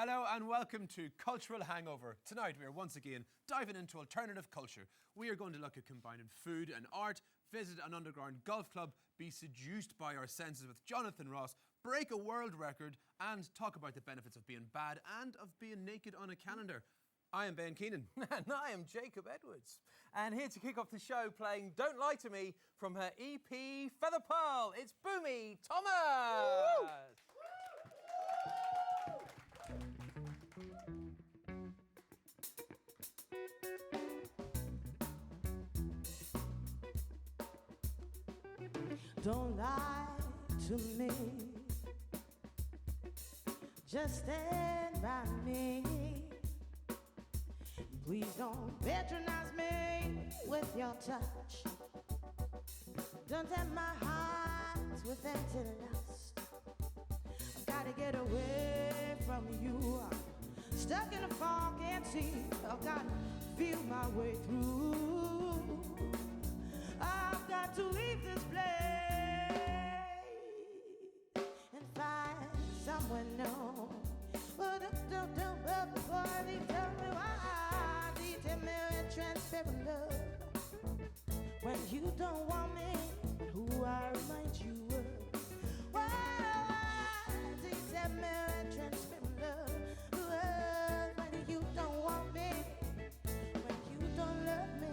Hello and welcome to Cultural Hangover. Tonight we are once again diving into alternative culture. We are going to look at combining food and art, visit an underground golf club, be seduced by our senses with Jonathan Ross, break a world record and talk about the benefits of being bad and of being naked on a calendar. I am Ben Keenan. And I am Jacob Edwards. And here to kick off the show playing Don't Lie to Me from her EP Feather Pearl, it's Boomy Thomas! Don't lie to me, just stand by me. Please don't patronize me with your touch. Don't tempt my heart with empty lust. I've gotta get away from you. I'm stuck in a fog, can't see. I've gotta feel my way through. I've got to leave this place and find someone new. But don't before they tell me why. They tell me a transparent love when you don't want me. Who I remind you of? Why they tell me a transparent love when you don't want me, when you don't love me.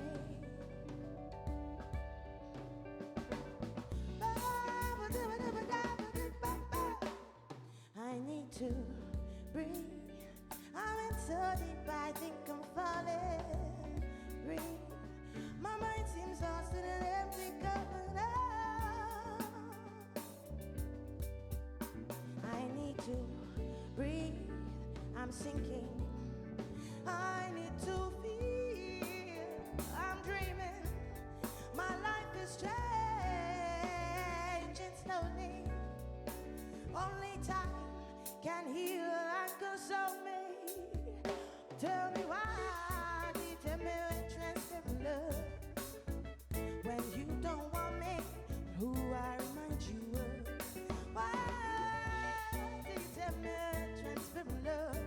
I need to breathe. I'm in so deep, I think I'm falling. Breathe. My mind seems lost in an empty cup. I need to breathe. I'm sinking. I need to feel. I'm dreaming. My life is changing slowly. Only time can heal and console me. Tell me why you tell me when transparent love when you don't want me, who I remind you of. Why do you tell me transparent love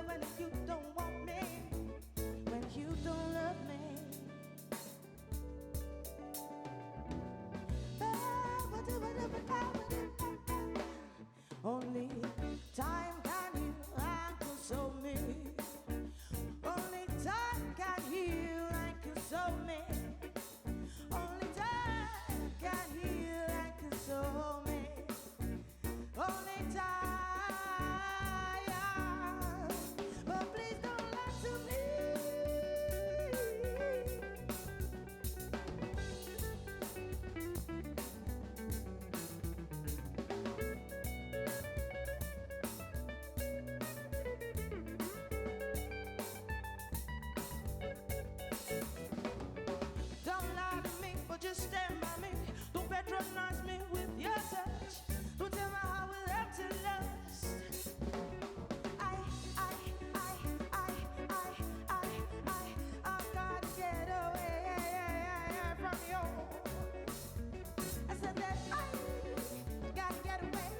when you don't want me, when you don't love me? Only time can heal and console me. Only time can heal and console me. Only time can heal and console me. Only time. But please don't lie to me. Just stand by me. Don't patronize me with your touch. Don't tell me how we'll have to lust. I've got to get away from you. I said that I got to get away.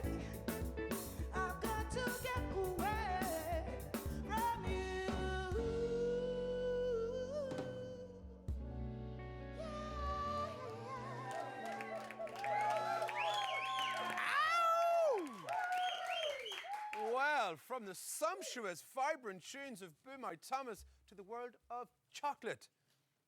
I've got to get away from you. Well, from the sumptuous, vibrant tunes of Boomy Thomas to the world of chocolate.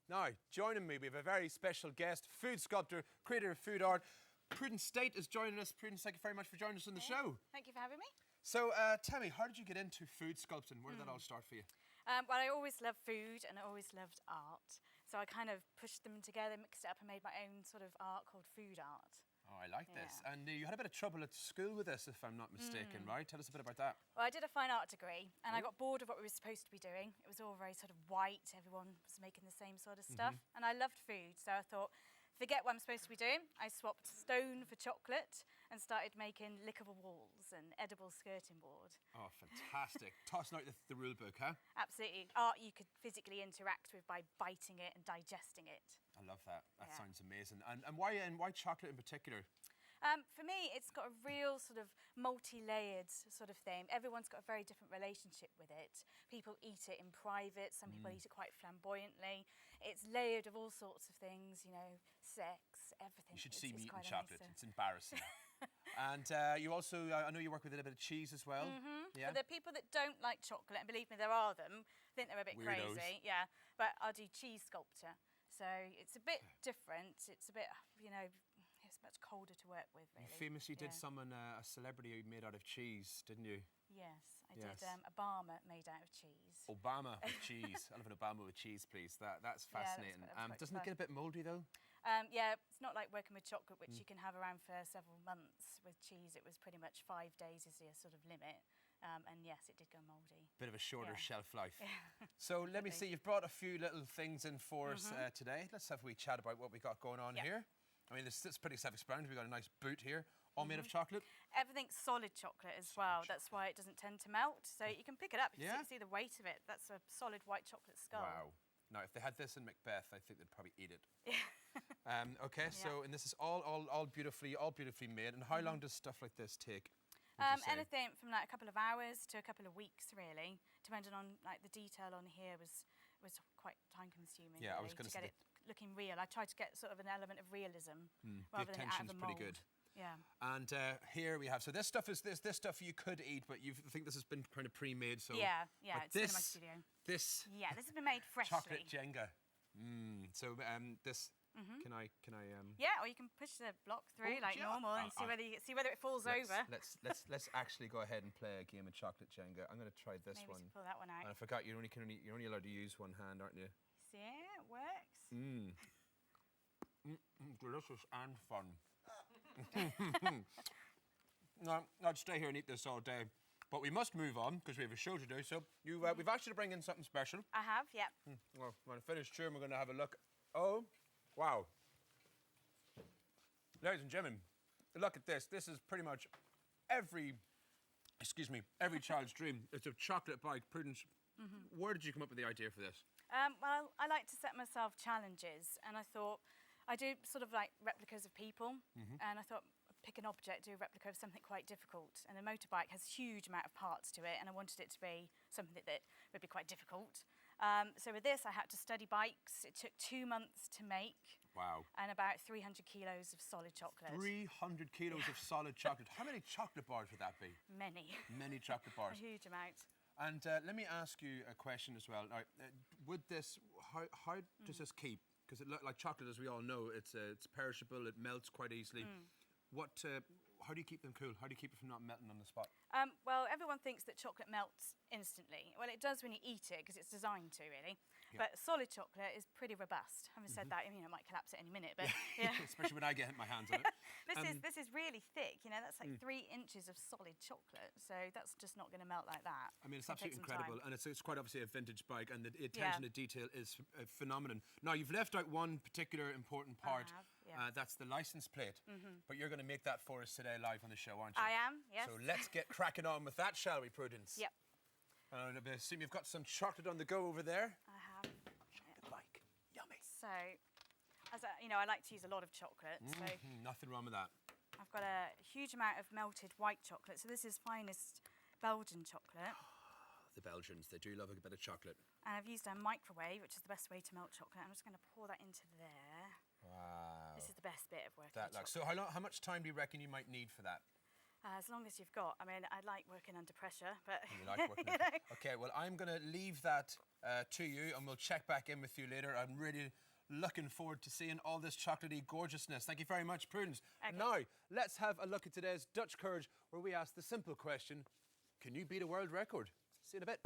Now, joining me, we have a very special guest, food sculptor, creator of food art. Prudence State is joining us. Prudence, thank you very much for joining us on the show. Thank you for having me. So, tell me, how did you get into food sculpting? Where did that all start for you? Well, I always loved food and I always loved art. So I kind of pushed them together, mixed it up and made my own sort of art called food art. Oh, I like this. Yeah. And you had a bit of trouble at school with this, if I'm not mistaken, right? Tell us a bit about that. Well, I did a fine art degree and I got bored of what we were supposed to be doing. It was all very sort of white. Everyone was making the same sort of stuff. And I loved food. So I thought, forget what I'm supposed to be doing. I swapped stone for chocolate and started making lickable walls and edible skirting board. Oh, fantastic. Tossing out the rule book, huh? Absolutely. Art you could physically interact with by biting it and digesting it. I love that. That Yeah. sounds amazing. And why chocolate in particular? For me, it's got a real sort of multi-layered sort of thing. Everyone's got a very different relationship with it. People eat it in private. Some people eat it quite flamboyantly. It's layered of all sorts of things, you know, sex, everything. You should It's see me eating quite a chocolate. mixer. It's embarrassing. And you also, I know you work with a little bit of cheese as well. Yeah. For the people that don't like chocolate, and believe me, there are them, I think they're a bit Weirdos. crazy. Yeah, but I'll do cheese sculpture. So it's a bit different. It's a bit, you know, it's much colder to work with, You really. famously did Yeah. someone, a celebrity made out of cheese, didn't you? Yes, I Yes. did Obama made out of cheese. Obama with cheese. I'll have an Obama with cheese, please. That's that's fascinating. quite Doesn't it get a bit mouldy though? Yeah, it's not like working with chocolate, which you can have around for several months. With cheese, it was pretty much 5 days is the sort of limit. And yes, it did go mouldy. Bit of a shorter Yeah. shelf life. So let me see, you've brought a few little things in for us Mm-hmm. today. Let's have a wee chat about what we got going on Yeah. here. I mean, it's pretty self-explanatory. We've got a nice boot here, all made of Mm-hmm. chocolate. Everything's solid chocolate as well. That's why it doesn't tend to melt. So you can pick it up. You Yeah. see the weight of it. That's a solid white chocolate skull. Wow. Now, if they had this in Macbeth, I think they'd probably eat it. Okay, so, and this is all beautifully made. And how long does stuff like this take? would you say? Anything from like a couple of hours to a couple of weeks, really, depending on like the detail on here was quite time consuming. Yeah, I really, was gonna to get say it looking real. I tried to get sort of an element of realism The rather than it out of attention's a pretty mould. good. Yeah. And here we have, so this stuff is this stuff you could eat, but I think this has been kind of pre-made. So Yeah, but it's been in my studio. This Yeah, this has been made freshly. chocolate Jenga. So this can I Yeah, or you can push the block through like yeah. normal and see whether it falls over. let's actually go ahead and play a game of chocolate Jenga. I'm going to try this Maybe one. to pull that one And I out. forgot you're only allowed to use one hand, aren't you? See, it works. Delicious and fun. No, I'd stay here and eat this all day, but we must move on because we have a show to do. So we've asked you to bring in something special. I have, yeah. Well, when I finish chewing, we're going to have a look. Oh, wow. Ladies and gentlemen, look at this. This is pretty much every child's dream. It's a chocolate bite. Prudence, where did you come up with the idea for this? Well, I like to set myself challenges, and I thought I do sort of like replicas of people, and I thought pick an object, do a replica of something quite difficult. And a motorbike has a huge amount of parts to it, and I wanted it to be something that would be quite difficult. So with this, I had to study bikes. It took 2 months to make. Wow. And about 300 kilos of solid chocolate. 300 kilos of solid chocolate. How many chocolate bars would that be? Many. Many chocolate A bars. huge amount. And let me ask you a question as well. Now, would this, how does this keep? Because like chocolate, as we all know, it's perishable. It melts quite easily. How do you keep them cool? How do you keep it from not melting on the spot? Well, everyone thinks that chocolate melts instantly. Well, it does when you eat it because it's designed to, really. Yeah. But solid chocolate is pretty robust. Having said that, I mean, it might collapse at any minute, but yeah. Especially when I get my hands on it. This is really thick. You know, that's like 3 inches of solid chocolate. So that's just not going to melt like that. I mean, it's It'll take absolutely some time. incredible, and it's quite obviously a vintage bike, and the attention to detail is a phenomenon. Now, you've left out one particular important part. have, yeah. That's the license plate. But you're going to make that for us today live on the show, aren't you? I am, yes. So let's get cracking on with that, shall we, Prudence? Yep, And I assume you've got some chocolate on the go over there. I have. Chocolate bike. Yummy. So, I like to use a lot of chocolate. So Nothing wrong with that. I've got a huge amount of melted white chocolate. So this is finest Belgian chocolate. The Belgians, they do love a bit of chocolate. And I've used a microwave, which is the best way to melt chocolate. I'm just going to pour that into there. Wow. This is the best bit of working That with looks. chocolate. So how much time do you reckon you might need for that? As long as you've got. I mean, I like working under pressure, but... You like working you with know. it? Okay, well, I'm going to leave that to you, and we'll check back in with you later. I'm really looking forward to seeing all this chocolatey gorgeousness. Thank you very much, Prudence. Okay. Now, let's have a look at today's Dutch Courage, where we ask the simple question, can you beat a world record? See you in a bit.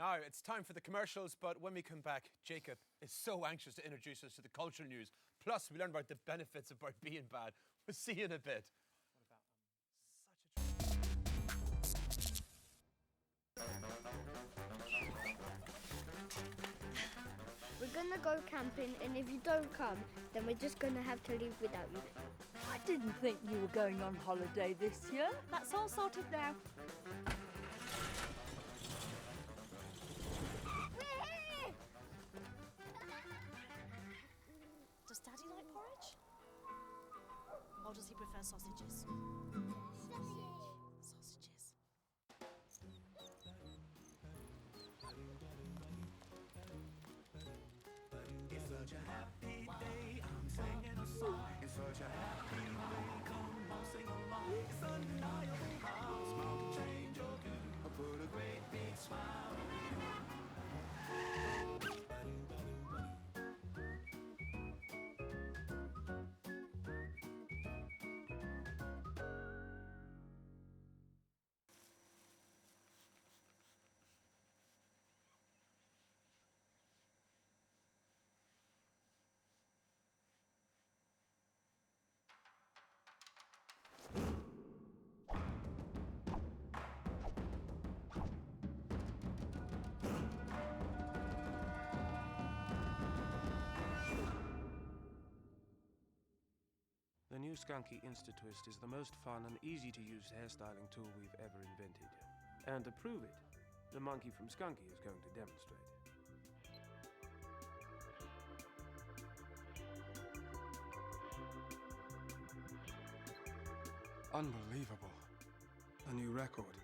Now, it's time for the commercials, but when we come back, Jacob is so anxious to introduce us to the cultural news. Plus, we learn about the benefits of being bad. We'll see you in a bit. We're gonna go camping, and if you don't come, then we're just gonna have to leave without you. I didn't think you were going on holiday this year. That's all sorted now. Does Daddy like porridge? Or does he prefer sausages? Sausages. It's such a happy day, I'm singing a song. It's such a happy way, come on, sing along. It's undeniable how small can change your tune. I put a great big smile on you. The new Skunky Insta-Twist is the most fun and easy-to-use hairstyling tool we've ever invented. And to prove it, the monkey from Skunky is going to demonstrate. Unbelievable. A new record.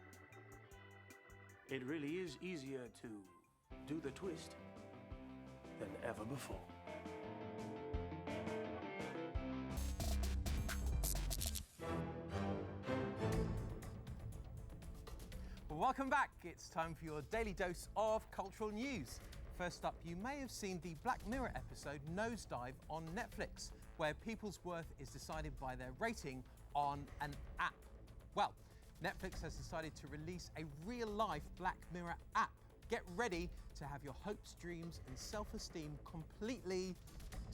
It really is easier to do the twist than ever before. Welcome back. It's time for your daily dose of cultural news. First up, you may have seen the Black Mirror episode Nosedive on Netflix, where people's worth is decided by their rating on an app. Well, Netflix has decided to release a real-life Black Mirror app. Get ready to have your hopes, dreams and self-esteem completely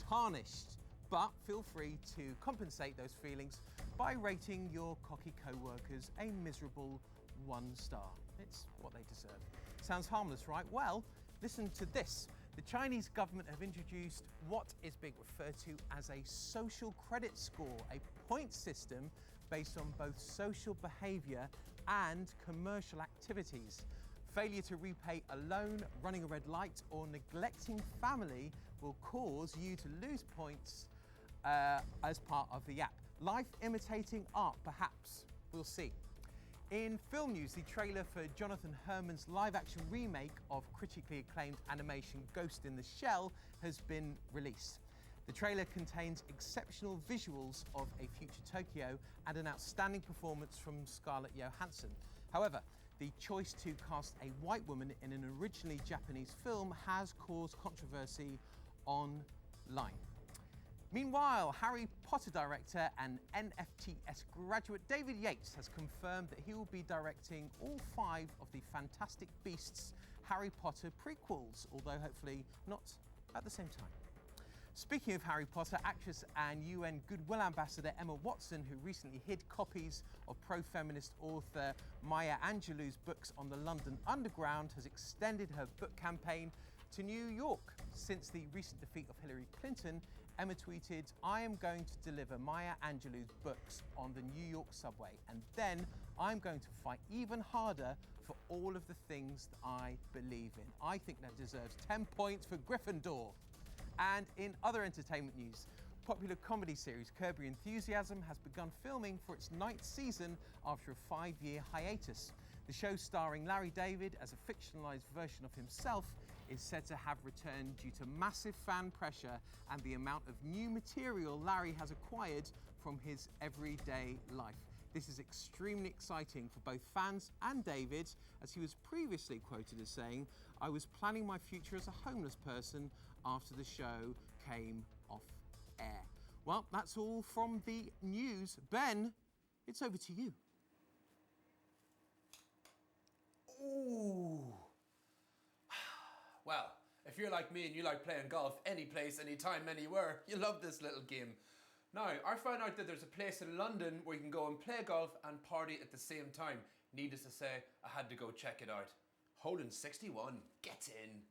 tarnished. But feel free to compensate those feelings by rating your cocky co-workers a miserable 1 star. It's what they deserve. Sounds harmless, right? Well, listen to this. The Chinese government have introduced what is being referred to as a social credit score, a point system based on both social behaviour and commercial activities. Failure to repay a loan, running a red light or neglecting family will cause you to lose points as part of the app. Life imitating art, perhaps. We'll see. In film news, the trailer for Jonathan Herman's live-action remake of critically acclaimed animation Ghost in the Shell has been released. The trailer contains exceptional visuals of a future Tokyo and an outstanding performance from Scarlett Johansson. However, the choice to cast a white woman in an originally Japanese film has caused controversy online. Meanwhile, Harry Potter director and NFTS graduate David Yates has confirmed that he will be directing all 5 of the Fantastic Beasts Harry Potter prequels, although hopefully not at the same time. Speaking of Harry Potter, actress and UN Goodwill Ambassador Emma Watson, who recently hid copies of pro-feminist author Maya Angelou's books on the London Underground, has extended her book campaign to New York. Since the recent defeat of Hillary Clinton, Emma tweeted, "I am going to deliver Maya Angelou's books on the New York subway, and then I'm going to fight even harder for all of the things that I believe in." I think that deserves 10 points for Gryffindor. And in other entertainment news, popular comedy series Curb Your Enthusiasm has begun filming for its 9th season after a 5-year hiatus. The show, starring Larry David as a fictionalized version of himself, is said to have returned due to massive fan pressure and the amount of new material Larry has acquired from his everyday life. This is extremely exciting for both fans and David, as he was previously quoted as saying, "I was planning my future as a homeless person after the show came off air." Well, that's all from the news. Ben, it's over to you. Ooh. if you're like me and you like playing golf any place, anytime, anywhere, you love this little game. Now, I found out that there's a place in London where you can go and play golf and party at the same time. Needless to say, I had to go check it out. Holding 61, get in.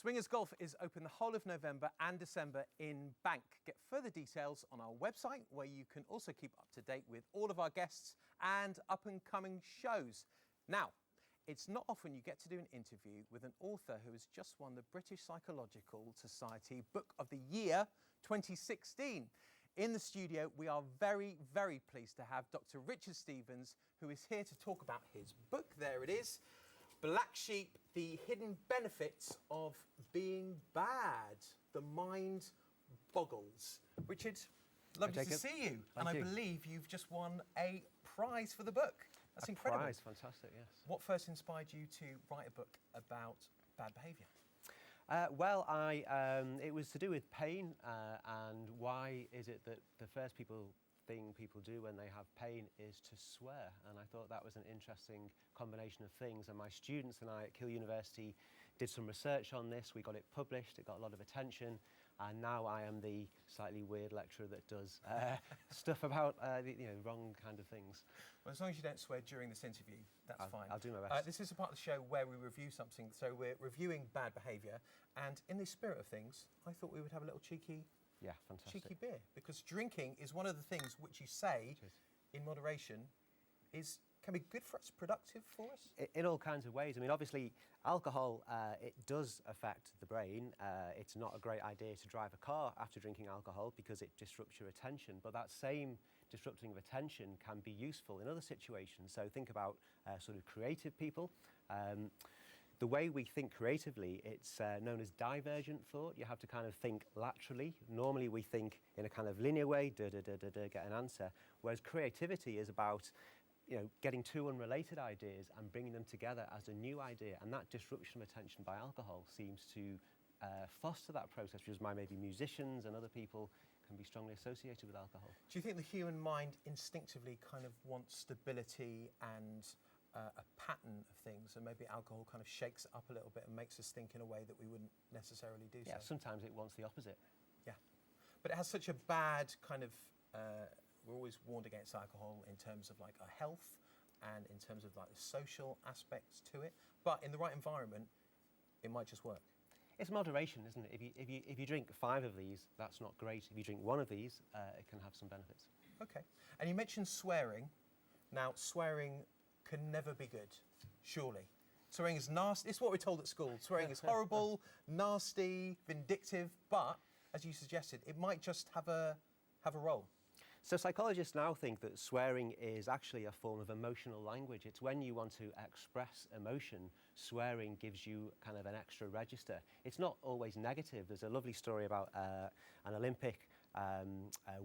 Swingers Golf is open the whole of November and December in Bank. Get further details on our website, where you can also keep up to date with all of our guests and up-and-coming shows. Now, it's not often you get to do an interview with an author who has just won the British Psychological Society Book of the Year 2016. In the studio, we are very, very pleased to have Dr. Richard Stevens, who is here to talk about his book. There it is. Black Sheep, the hidden benefits of being bad. The mind boggles. Richard, lovely to see you. And I believe you've just won a prize for the book. That's incredible. Prize, fantastic, yes. What first inspired you to write a book about bad behaviour? Well, it was to do with pain, and why is it that the first thing people do when they have pain is to swear, and I thought that was an interesting combination of things. And my students and I at Keele University did some research on this. We got it published, it got a lot of attention, and now I am the slightly weird lecturer that does stuff about wrong kind of things. Well, as long as you don't swear during this interview, that's fine. I'll do my best. This is a part of the show where we review something, so we're reviewing bad behaviour, and in the spirit of things, I thought we would have a little cheeky beer, because drinking is one of the things which you say, in moderation, can be good for us, productive for us? In all kinds of ways. I mean, obviously, alcohol, it does affect the brain. It's not a great idea to drive a car after drinking alcohol because it disrupts your attention, but that same disrupting of attention can be useful in other situations. So think about sort of creative people. The way we think creatively, it's known as divergent thought. You have to kind of think laterally. Normally we think in a kind of linear way, get an answer, whereas creativity is about getting two unrelated ideas and bringing them together as a new idea, and that disruption of attention by alcohol seems to foster that process, which is why maybe musicians and other people can be strongly associated with alcohol. Do you think the human mind instinctively kind of wants stability and a pattern of things, and maybe alcohol kind of shakes it up a little bit and makes us think in a way that we wouldn't necessarily do so? Yeah, sometimes it wants the opposite. Yeah, but it has such a bad kind of, we're always warned against alcohol in terms of like our health and in terms of like the social aspects to it, but in the right environment, it might just work. It's moderation, isn't it? If you drink 5 of these, that's not great. If you drink 1 of these, it can have some benefits. Okay, and you mentioned swearing. Now, swearing can never be good, surely. Swearing is nasty. It's what we're told at school. Swearing is horrible, nasty, vindictive, but, as you suggested, it might just have a role. So psychologists now think that swearing is actually a form of emotional language. It's when you want to express emotion, swearing gives you kind of an extra register. It's not always negative. There's a lovely story about an Olympic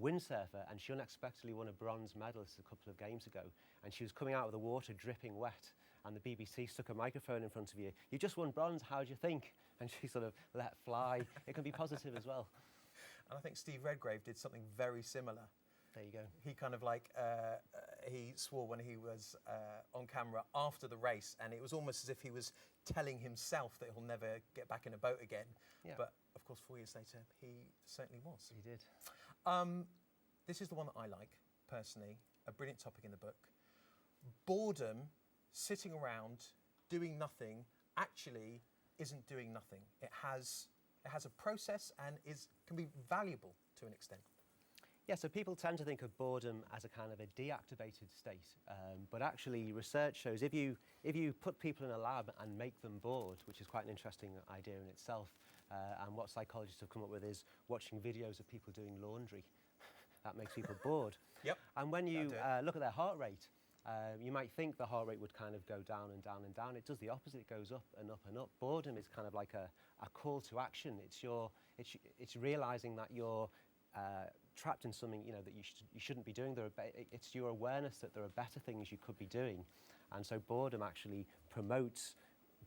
windsurfer, and she unexpectedly won a bronze medalist a couple of games ago, and she was coming out of the water dripping wet, and the BBC stuck a microphone in front of you. You just won bronze, how do you think? And she sort of let fly. It can be positive as well. And I think Steve Redgrave did something very similar. There you go. He kind of like, he swore when he was on camera after the race, and it was almost as if he was telling himself that he'll never get back in a boat again. Yeah. But of course, 4 years later, he certainly was. He did. This is the one that I like, personally, a brilliant topic in the book. Boredom sitting around doing nothing actually isn't doing nothing. It has a process and can be valuable to an extent. Yeah, so people tend to think of boredom as a kind of a deactivated state, but actually research shows if you put people in a lab and make them bored, which is quite an interesting idea in itself, and what psychologists have come up with is watching videos of people doing laundry. That makes people bored. Yep. And when you look at their heart rate, you might think the heart rate would kind of go down and down and down. It does the opposite. It goes up and up and up. Boredom is kind of like a call to action. It's realizing that you're trapped in something that you shouldn't be doing. It's your awareness that there are better things you could be doing, and so boredom actually promotes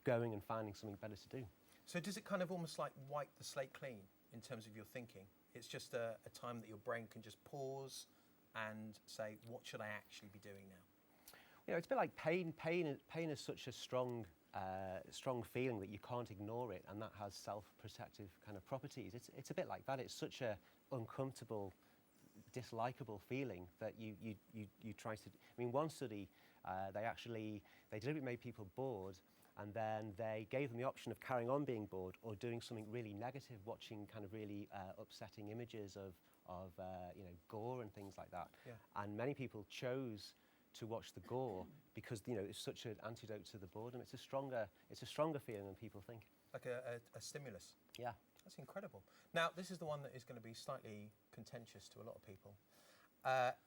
going and finding something better to do. So does it kind of almost like wipe the slate clean in terms of your thinking? It's just a time that your brain can just pause and say, what should I actually be doing now? It's a bit like pain. Pain is such a strong feeling that you can't ignore it, and that has self-protective kind of properties. It's a bit like that. It's such a uncomfortable, dislikable feeling that you try to. I mean, one study, they deliberately made people bored, and then they gave them the option of carrying on being bored or doing something really negative, watching kind of really upsetting images of gore and things like that. Yeah. And many people chose to watch the gore because it's such an antidote to the boredom. It's a stronger feeling than people think. Like a stimulus. Yeah. That's incredible. Now, this is the one that is going to be slightly contentious to a lot of people.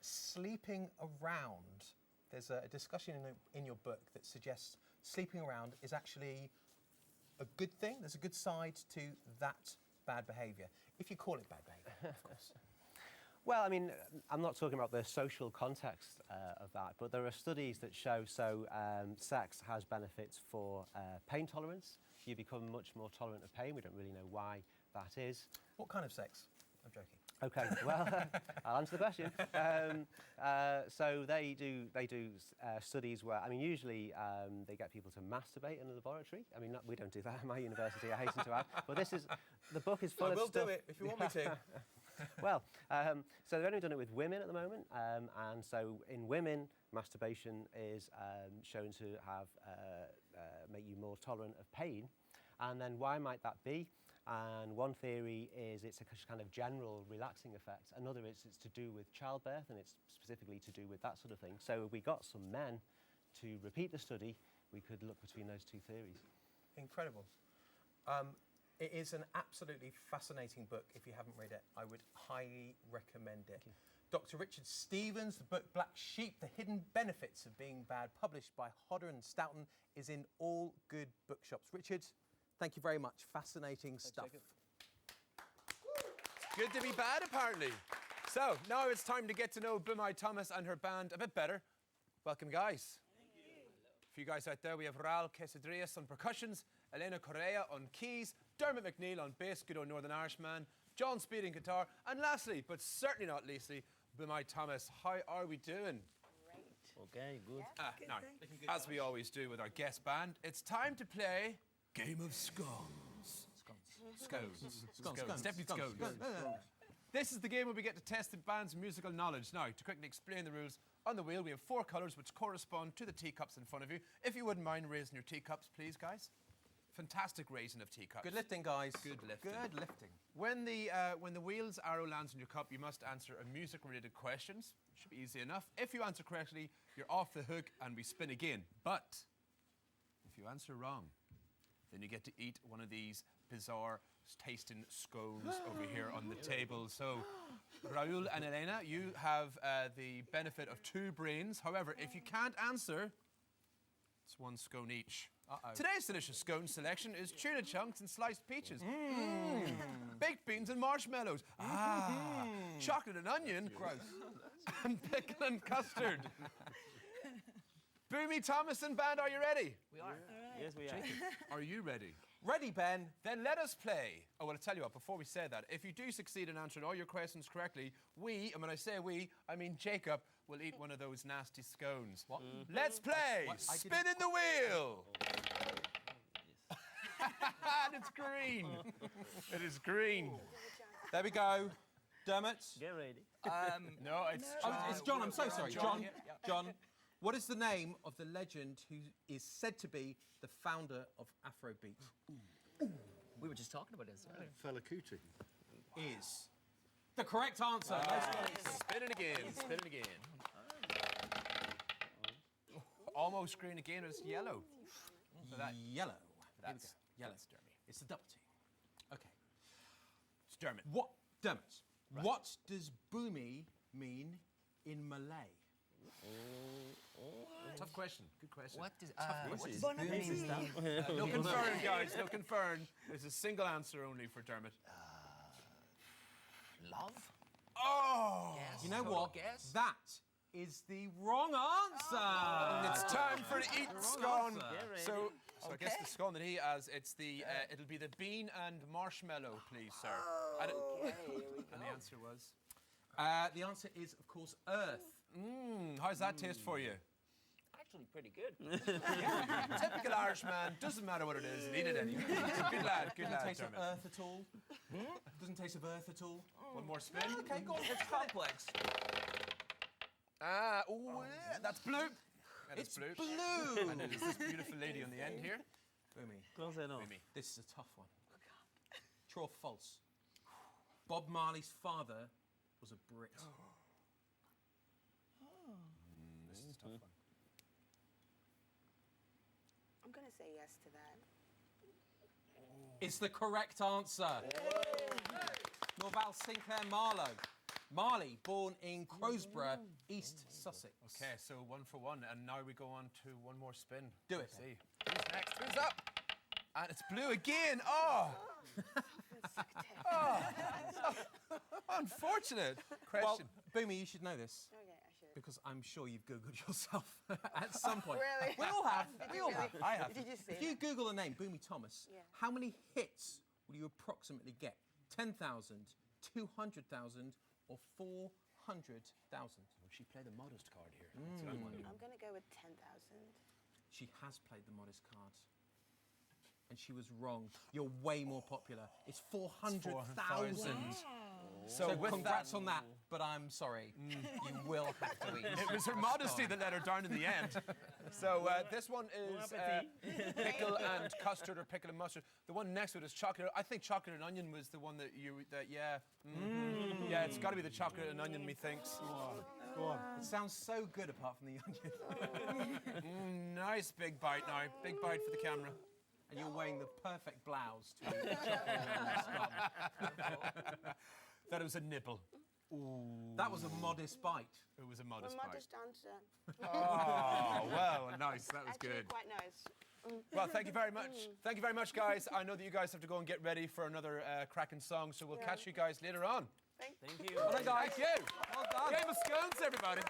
Sleeping around. There's a discussion in your book that suggests sleeping around is actually a good thing. There's a good side to that bad behaviour, if you call it bad behaviour, of course. Well, I mean, I'm not talking about the social context of that, but there are studies that show sex has benefits for pain tolerance. You become much more tolerant of pain. We don't really know why that is. What kind of sex? I'm joking. Okay, well, I'll answer the question. So they do studies where, I mean, usually they get people to masturbate in the laboratory. I mean, we don't do that at my university, I hasten to add. But the book is full of stuff. I will do it if you want me to. Well, so they've only done it with women at the moment, and so in women, masturbation is shown to have make you more tolerant of pain. And then why might that be? And one theory is it's a kind of general relaxing effect. Another is it's to do with childbirth, and it's specifically to do with that sort of thing. So if we got some men to repeat the study, we could look between those two theories. Incredible. It is an absolutely fascinating book. If you haven't read it, I would highly recommend it. Dr. Richard Stevens, the book Black Sheep, The Hidden Benefits of Being Bad, published by Hodder and Stoughton, is in all good bookshops. Richard, thank you very much. Fascinating stuff. It's good to be bad, apparently. So, now it's time to get to know Bimai Thomas and her band a bit better. Welcome, guys. Thank you. For you guys out there, we have Raul Quesadrillas on percussions, Elena Correa on keys, Dermot McNeil on bass, good old Northern Irishman, John Speed on guitar, and lastly, but certainly not leastly, Bimai Thomas. How are we doing? Okay, good. Now, as we always do with our guest band, it's time to play Game of Scones. Scones. Definitely scones. This is the game where we get to test the band's musical knowledge. Now, to quickly explain the rules, on the wheel we have 4 colours which correspond to the teacups in front of you. If you wouldn't mind raising your teacups, please, guys. Fantastic raising of teacups. Good lifting, guys. Good lifting. Good lifting. When the wheel's arrow lands in your cup, you must answer a music-related questions. Should be easy enough. If you answer correctly, you're off the hook and we spin again. But if you answer wrong, then you get to eat one of these bizarre tasting scones over here on the table. So, Raul and Elena, you have the benefit of 2 brains. However, if you can't answer, it's 1 scone each. Today's delicious scone selection is tuna chunks and sliced peaches. Baked beans and marshmallows. Chocolate and onion. Gross. And pickle and custard. Boomy Thomas and band, are you ready? We are. Yes, we are. Are you ready? Ready, Ben. Then let us play. Oh, well, I'll tell you what, before we say that, if you do succeed in answering all your questions correctly, we, and when I say we, I mean Jacob, will eat one of those nasty scones. What? Let's play! Spinning the wheel! And it's green. It is green. There we go. Dermot. Get ready. No, it's John. Oh, it's John. I'm so sorry. John. What is the name of the legend who is said to be the founder of Afrobeat? We were just talking about this earlier. Fela Kuti. Is the correct answer. Spin it again. Spin it again. Almost green again. It's yellow. So Yellow. That's yellow. That's Dermy. It's the double T. Okay. It's Dermot. What, Dermot? What does boomy mean in Malay? Tough question. Good question. What does No confirm, guys. No confirm. There's a single answer only for Dermot. love? Oh! Guess. You know Total what? Guess? That is the wrong answer. It's time for the eat scone. answer. So I guess the scone that he has, it's the it'll be the bean and marshmallow, please, sir. And the answer was? The answer is, of course, Earth. How's that taste for you? Actually, pretty good. Typical Irishman, doesn't matter what it is, eat it anyway. Good lad, good Doesn't lad. taste of Dermot. Earth at all. Doesn't taste of Earth at all. One more spin. Okay, go on. It's complex. That's blue. That is It's blue. blue. And it is this beautiful lady on the end here. Boomy, Close enough. this is a tough one. True or false? Bob Marley's father was a Brit. This is a tough one. I'm going to say yes to that. It's the correct answer. Norval Sinclair Marlowe. Marley, born in Crowsborough, East Sussex. Okay, so 1 for 1, and now we go on to one more spin. Do it. Let's see. Who's next? Who's up? And it's blue again. Oh! Unfortunate. Well, Question. Boomy, you should know this. Okay, I should. Because I'm sure you've Googled yourself at some point. Really? We all have. We all have. I have. Did you see If you Google the name Boomy Thomas, Yeah. how many hits will you approximately get? 10,000, 200,000, or 400,000? Will she play the modest card here? That's what I'm wondering. I'm going to go with 10,000. She has played the modest card. And she was wrong. You're way more popular. It's 400,000. So with congrats on that, but I'm sorry. You will have to eat. It was her modesty that let her down in the end. So this one is pickle and custard, or pickle and mustard. The one next to it is chocolate. I think chocolate and onion was the one that yeah. Yeah, it's got to be the chocolate and onion, methinks. Go on. It sounds so good apart from the onion. Nice big bite now. Big bite for the camera. And you're wearing the perfect blouse to the chocolate and onion. That was a nibble. That was a modest bite. It was a modest Well, bite. modest answer. Oh, well, nice. That was Actually, good. quite nice. Well, thank you very much. Thank you very much, guys. I know that you guys have to go and get ready for another cracking song, so we'll catch you guys later on. Thank you. Well done, guys. Thank you. Well done. Game of scones, everybody.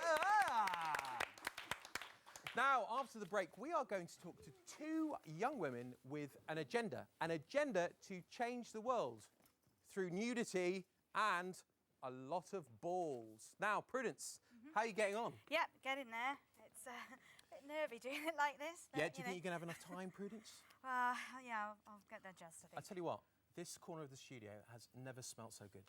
Now, after the break, we are going to talk to two young women with an agenda to change the world through nudity and a lot of balls. Now, Prudence, how are you getting on? Yep, getting there. It's a bit nervy doing it like this. But, Yeah, do you think you're going to have enough time, Prudence? Yeah, I'll get there just, I I think. tell you what, this corner of the studio has never smelt so good.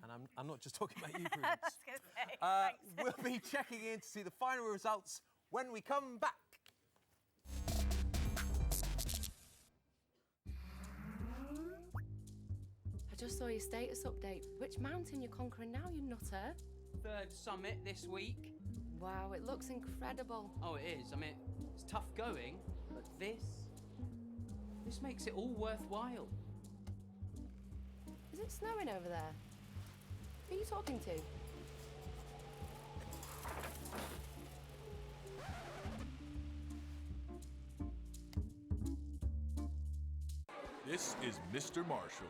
And I'm not just talking about you, Prudence. I was going to say, thanks. We'll be checking in to see the final results when we come back. I just saw your status update. Which mountain you're conquering now, you nutter? Third summit this week. Wow, it looks incredible. Oh, it is. I mean, it's tough going, but this makes it all worthwhile. Is it snowing over there? Who are you talking to? This is Mr. Marshall.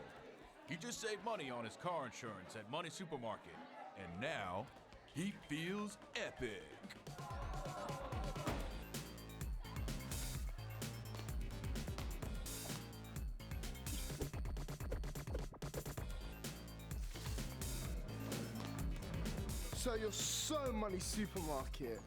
He just saved money on his car insurance at Money Supermarket, and now he feels epic. So you're so Money Supermarket.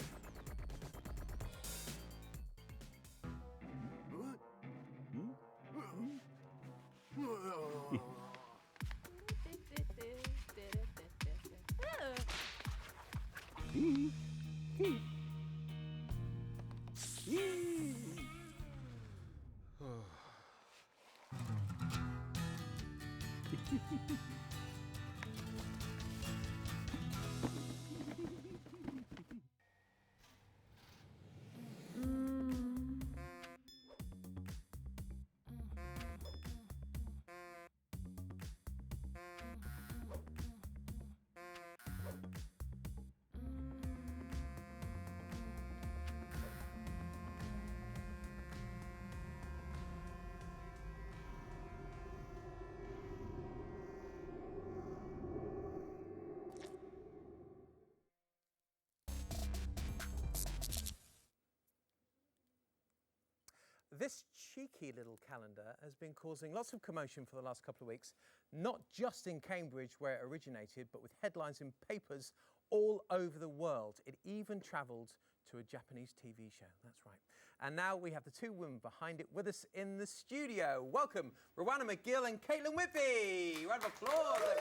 This cheeky little calendar has been causing lots of commotion for the last couple of weeks, not just in Cambridge where it originated, but with headlines in papers all over the world. It even travelled to a Japanese TV show, that's right. And now we have the two women behind it with us in the studio. Welcome, Rowanna McGill and Caitlin Whitby. Round of applause, everybody.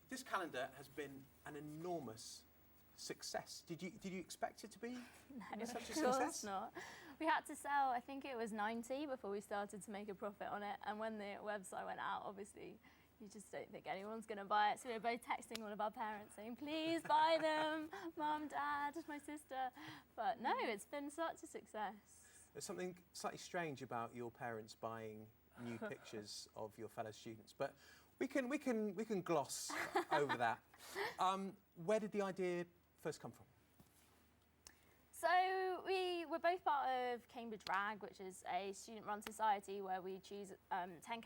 This calendar has been an enormous success. Did you expect it to be such a success? Of course not. We had to sell, I think it was 90 before we started to make a profit on it. And when the website went out, obviously, you just don't think anyone's going to buy it. So we were both texting all of our parents saying, please buy them, Mum, Dad, my sister. But no, it's been such a success. There's something slightly strange about your parents buying new pictures of your fellow students, but we can gloss over that. Where did the idea first come from? So we were both part of Cambridge RAG, which is a student-run society where we choose 10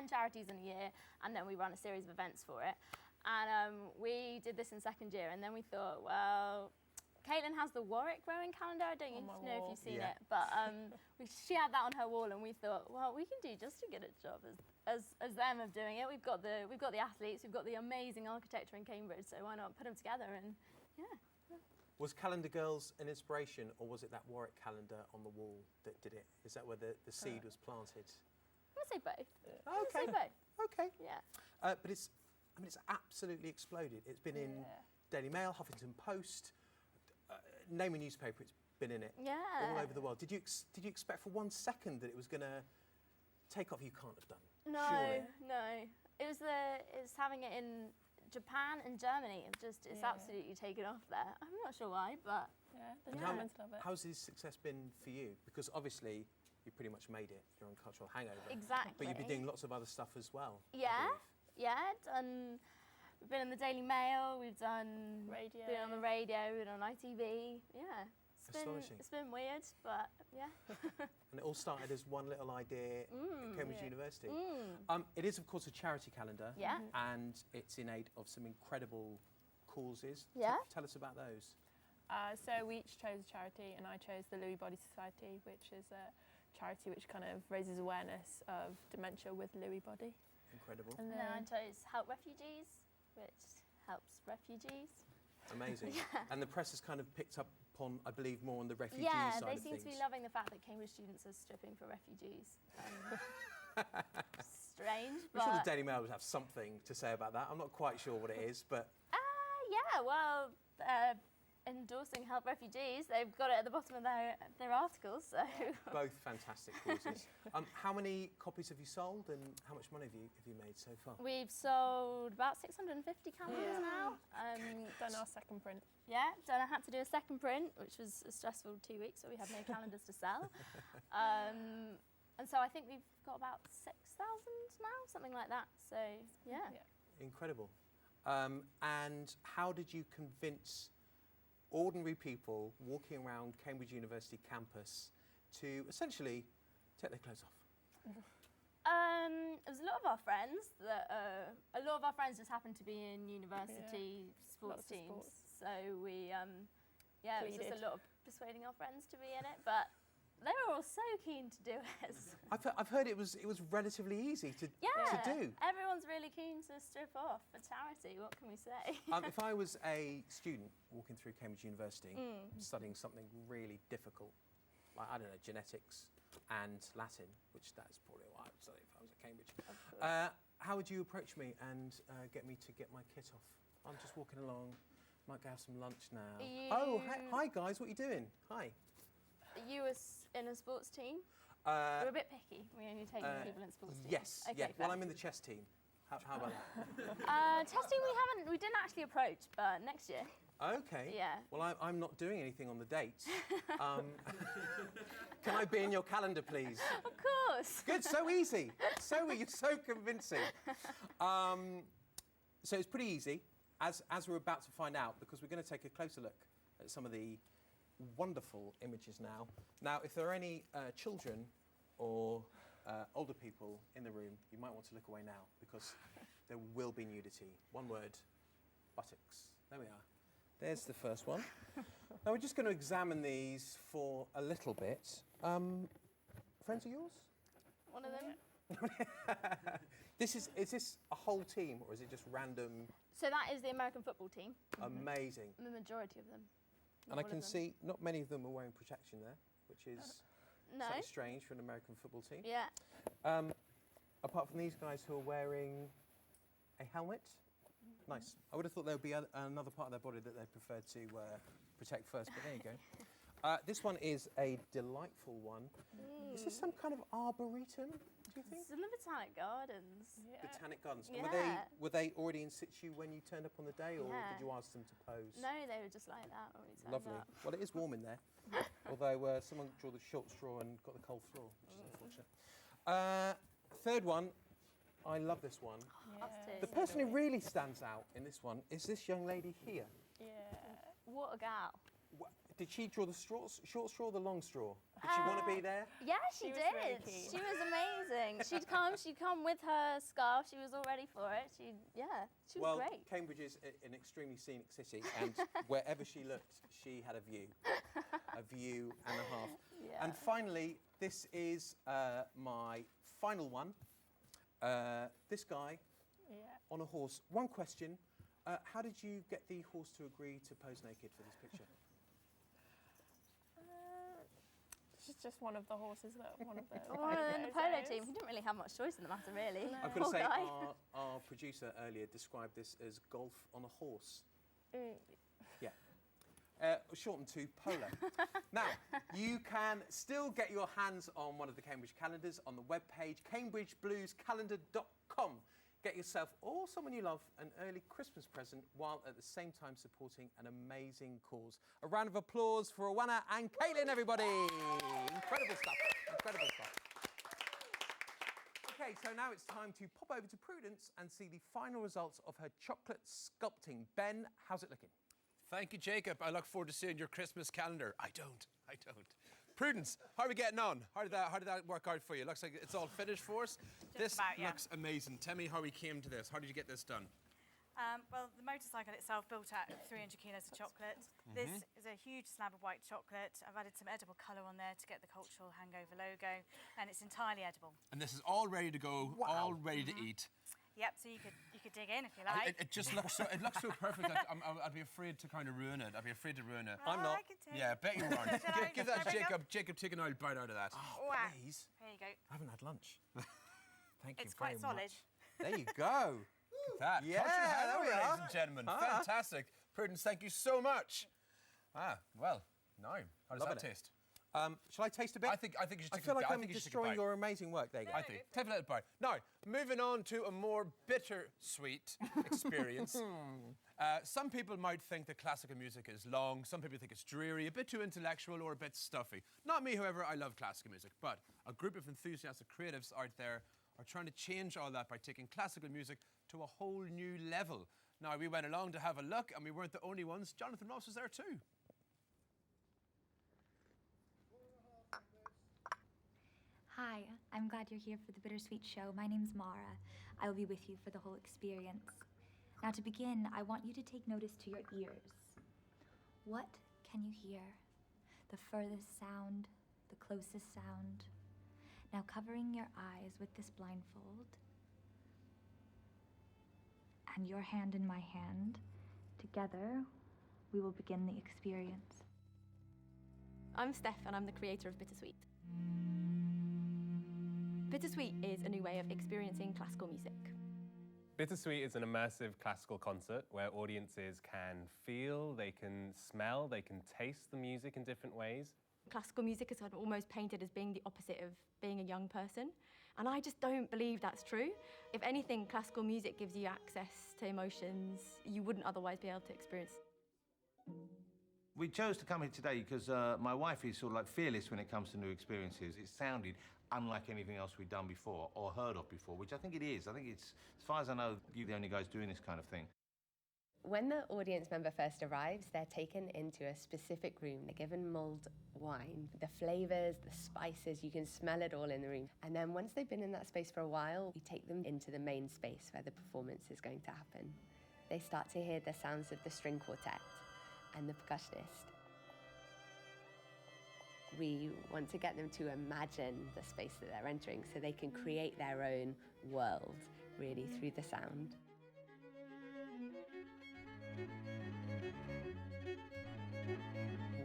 charities in a year, and then we run a series of events for it. And we did this in second year, and then we thought, well, Caitlin has the Warwick rowing calendar. I don't know if you've seen it, but she had that on her wall, and we thought, well, we can do just as good a job as them of doing it. We've got the athletes, we've got the amazing architecture in Cambridge, so why not put them together? And yeah. Was Calendar Girls an inspiration, or was it that Warwick calendar on the wall that did it? Is that where the seed was planted? I'd say both. Okay. I'd say both. Okay. Yeah. But it's absolutely exploded. It's been in Daily Mail, Huffington Post, name a newspaper, it's been in it. Yeah. All over the world. Did you expect for 1 second that it was going to take off? You can't have done. No, surely. no. It was having it in Japan and Germany. It's absolutely taken off there. I'm not sure why, but the Germans love it. How's this success been for you? Because obviously you pretty much made it. You're on Cultural Hangover. Exactly. But you've been doing lots of other stuff as well. Yeah, we've been in the Daily Mail. We've done radio. Been on the radio. Been on ITV. Yeah. Astonishing. It's been weird, but yeah. And it all started as one little idea at Cambridge University. It is, of course, a charity calendar. Yeah. And it's in aid of some incredible causes. Yeah. Tell us about those. So we each chose a charity, and I chose the Lewy Body Society, which is a charity which kind of raises awareness of dementia with Lewy body. Incredible. And then I chose Help Refugees, which helps refugees. Amazing. And the press has kind of picked up upon, I believe, more on the refugee Yeah, side of things. they seem to be loving the fact that Cambridge students are stripping for refugees. Strange, but... I'm sure the Daily Mail would have something to say about that. I'm not quite sure what it is, but... Yeah, well, endorsing Help Refugees, they've got it at the bottom of their articles, so... Both fantastic causes. How many copies have you sold, and how much money have you made so far? We've sold about 650 calendars now. Done our second print. Yeah, I had to do a second print, which was a stressful 2 weeks, so we had no calendars to sell. And so I think we've got about 6,000 now, something like that. So, yeah. Incredible. And how did you convince ordinary people walking around Cambridge University campus to essentially take their clothes off? It was a lot of our friends just happened to be in university sports teams. So we, it was just a lot of persuading our friends to be in it, but they were all so keen to do it. I've heard it was relatively easy to do. Everyone's really keen to strip off for charity. What can we say? If I was a student walking through Cambridge University studying something really difficult, like, I don't know, genetics and Latin, which that's probably what I would study if I was at Cambridge. How would you approach me and get me to get my kit off? I'm just walking along, might go have some lunch now. Hi guys, what are you doing? Hi. You were in a sports team? We're a bit picky. We only take people in sports teams. Yes, Okay, yeah. fair. Well, I'm in the chess team. How about that? Chess team we didn't actually approach, but next year. Okay. Yeah. Well, I'm not doing anything on the dates. Can I be in your calendar, please? Of course. Good, so easy. You're so convincing. So it's pretty easy, as we're about to find out, because we're going to take a closer look at some of the wonderful images now. Now, if there are any children or older people in the room, you might want to look away now, because there will be nudity. One word, buttocks. There we are. There's the first one. Now, we're just going to examine these for a little bit. Friends of yours? One of them. Is this a whole team, or is it just random? So that is the American football team. Amazing. The majority of them. And I can see not many of them are wearing protection there, which is slightly strange for an American football team. Yeah. Apart from these guys who are wearing a helmet. Nice. I would have thought there would be another part of their body that they preferred to protect first, but there you go. This one is a delightful one. Is this some kind of arboretum, do you think? It's in the Botanic Gardens. Yeah. Botanic Gardens. Yeah. Were they already in situ when you turned up on the day, or did you ask them to pose? No, they were just like that when we turned Lovely. up. Well, it is warm in there, although someone drew the short straw and got the cold floor, which is unfortunate. Third one, I love this one. The person who really stands out in this one is this young lady here. Yeah. What a gal. Did she draw the short straw or the long straw? Did she want to be there? Yeah, she did. Really keen. She was amazing. She'd come with her scarf. She was all ready for it. She was great. Cambridge is an extremely scenic city, and wherever she looked, she had a view and a half. Yeah. And finally, this is my final one. This guy on a horse. One question. How did you get the horse to agree to pose naked for this picture? She's just one of the horses that one of the. In the polo team, he didn't really have much choice in the matter, really. No. I've got to say, our producer earlier described this as golf on a horse. Yeah. Shortened to polo. Now, you can still get your hands on one of the Cambridge calendars on the webpage, cambridgebluescalendar.com. Get yourself or someone you love an early Christmas present while at the same time supporting an amazing cause. A round of applause for Awana and Caitlin, everybody. Incredible stuff. Incredible stuff. Okay, so now it's time to pop over to Prudence and see the final results of her chocolate sculpting. Ben, how's it looking? Thank you, Jacob. I look forward to seeing your Christmas calendar. I don't. Prudence, how are we getting on? How did that work out for you? Looks like it's all finished for us. This looks amazing. Tell me how we came to this. How did you get this done? Well, the motorcycle itself built out of 300 kilos of chocolate. This is a huge slab of white chocolate. I've added some edible colour on there to get the Cultural Hangover logo, and it's entirely edible. And this is all ready to go, all ready to eat. Yep, so you could dig in if you like. It just looks so. It looks so perfect. I'd be afraid to kind of ruin it. I'd be afraid to ruin it. I'm not. I can take Yeah, bet you aren't. give that There we go. Jacob. Take an old bite out of that. Oh, please. There you go. I haven't had lunch. Thank you It's quite very solid. much. There you go. Look at that. Yeah, Cultural there Hangover, we are. ladies and gentlemen. Fantastic. Prudence, thank you so much. Well, now, how does that taste? Shall I taste a bit? I think you should take feel a bite. like I I'm think you should take a destroying bite. your amazing work. There you go. I think. Take a little bite. Now, moving on to a more bittersweet experience. Some people might think that classical music is long. Some people think it's dreary, a bit too intellectual, or a bit stuffy. Not me, however. I love classical music. But a group of enthusiastic creatives out there are trying to change all that by taking classical music to a whole new level. Now, we went along to have a look, and we weren't the only ones. Jonathan Ross was there too. Hi, I'm glad you're here for the Bittersweet Show. My name's Mara. I will be with you for the whole experience. Now, to begin, I want you to take notice to your ears. What can you hear? The furthest sound, the closest sound. Now, covering your eyes with this blindfold, and your hand in my hand, together, we will begin the experience. I'm Steph, and I'm the creator of Bittersweet. Bittersweet is a new way of experiencing classical music. Bittersweet is an immersive classical concert where audiences can feel, they can smell, they can taste the music in different ways. classical music is sort of almost painted as being the opposite of being a young person. And I just don't believe that's true. If anything, classical music gives you access to emotions you wouldn't otherwise be able to experience. We chose to come here today because my wife is sort of like fearless when it comes to new experiences. It sounded unlike anything else we'd done before or heard of before, which I think it is. I think it's, as far as I know, you're the only guys doing this kind of thing. When the audience member first arrives, they're taken into a specific room. They're given mulled wine. The flavours, the spices, you can smell it all in the room. And then once they've been in that space for a while, we take them into the main space where the performance is going to happen. They start to hear the sounds of the string quartet and the percussionist. We want to get them to imagine the space that they're entering so they can create their own world, really, through the sound.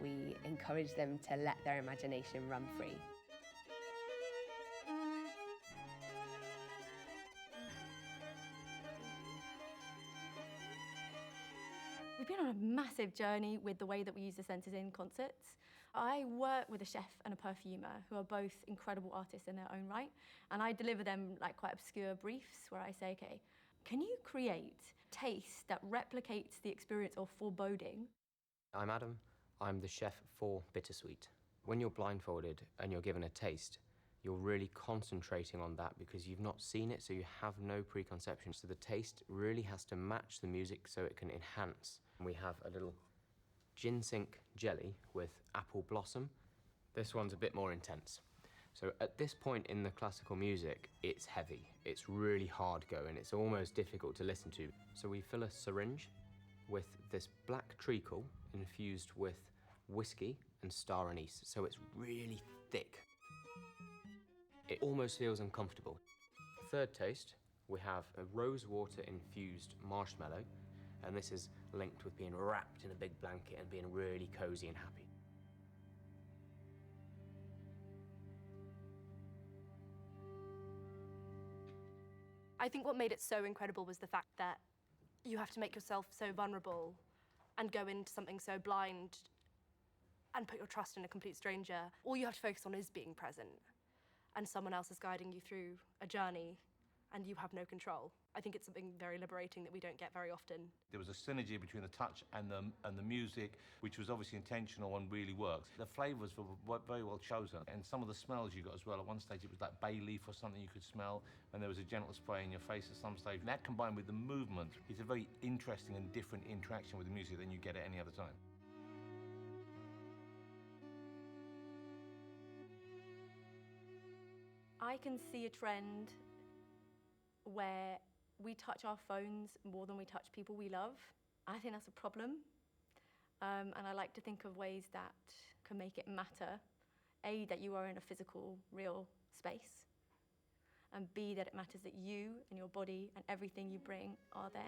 We encourage them to let their imagination run free. We've been on a massive journey with the way that we use the senses in concerts. I work with a chef and a perfumer who are both incredible artists in their own right, and I deliver them like quite obscure briefs where I say, okay, can you create taste that replicates the experience of foreboding? I'm Adam. I'm the chef for Bittersweet. When you're blindfolded and you're given a taste, you're really concentrating on that because you've not seen it, so you have no preconception. So the taste really has to match the music so it can enhance. We have a little ginseng jelly with apple blossom. This one's a bit more intense. So at this point in the classical music, it's heavy. It's really hard going. It's almost difficult to listen to. So we fill a syringe with this black treacle infused with whiskey and star anise. So it's really thick. It almost feels uncomfortable. Third taste, we have a rose water infused marshmallow, and this is linked with being wrapped in a big blanket and being really cozy and happy. I think what made it so incredible was the fact that you have to make yourself so vulnerable and go into something so blind and put your trust in a complete stranger. All you have to focus on is being present, and someone else is guiding you through a journey and you have no control. I think it's something very liberating that we don't get very often. There was a synergy between the touch and the music, which was obviously intentional and really worked. The flavours were very well chosen, and some of the smells you got as well. At one stage it was like bay leaf or something you could smell, and there was a gentle spray in your face at some stage. And that combined with the movement is a very interesting and different interaction with the music than you get at any other time. I can see a trend where we touch our phones more than we touch people we love. I think that's a problem. And I like to think of ways that can make it matter. A, that you are in a physical, real space. And B, that it matters that you and your body and everything you bring are there.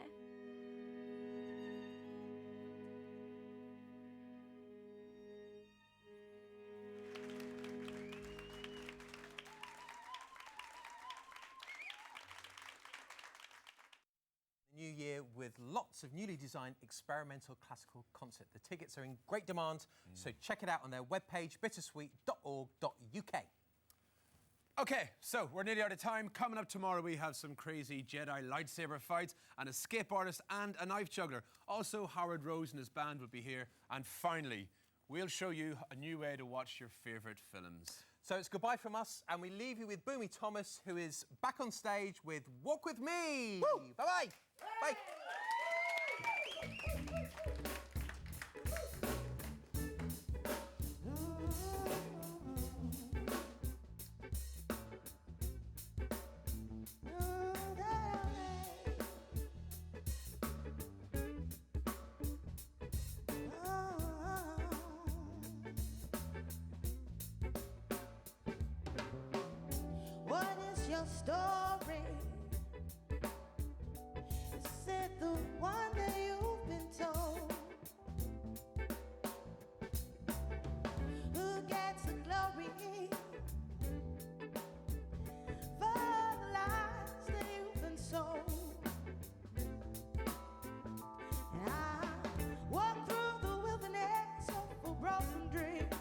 New year with lots of newly designed experimental classical concert. The tickets are in great demand, so check it out on their webpage, bittersweet.org.uk. Okay, so we're nearly out of time. Coming up tomorrow, we have some crazy Jedi lightsaber fights, an escape artist and a knife juggler. Also, Howard Rose and his band will be here. And finally, we'll show you a new way to watch your favourite films. So it's goodbye from us, and we leave you with Boomy Thomas, who is back on stage with Walk With Me. Woo! Bye-bye. Bye. What is your story? Is it the one that you've been told? Who gets the glory for the lies that you've been sold? And I walk through the wilderness of broken dreams,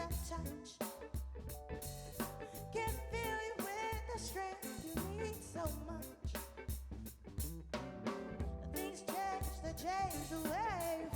that touch. Can feel you with the strength you need so much. Things change, they change the way you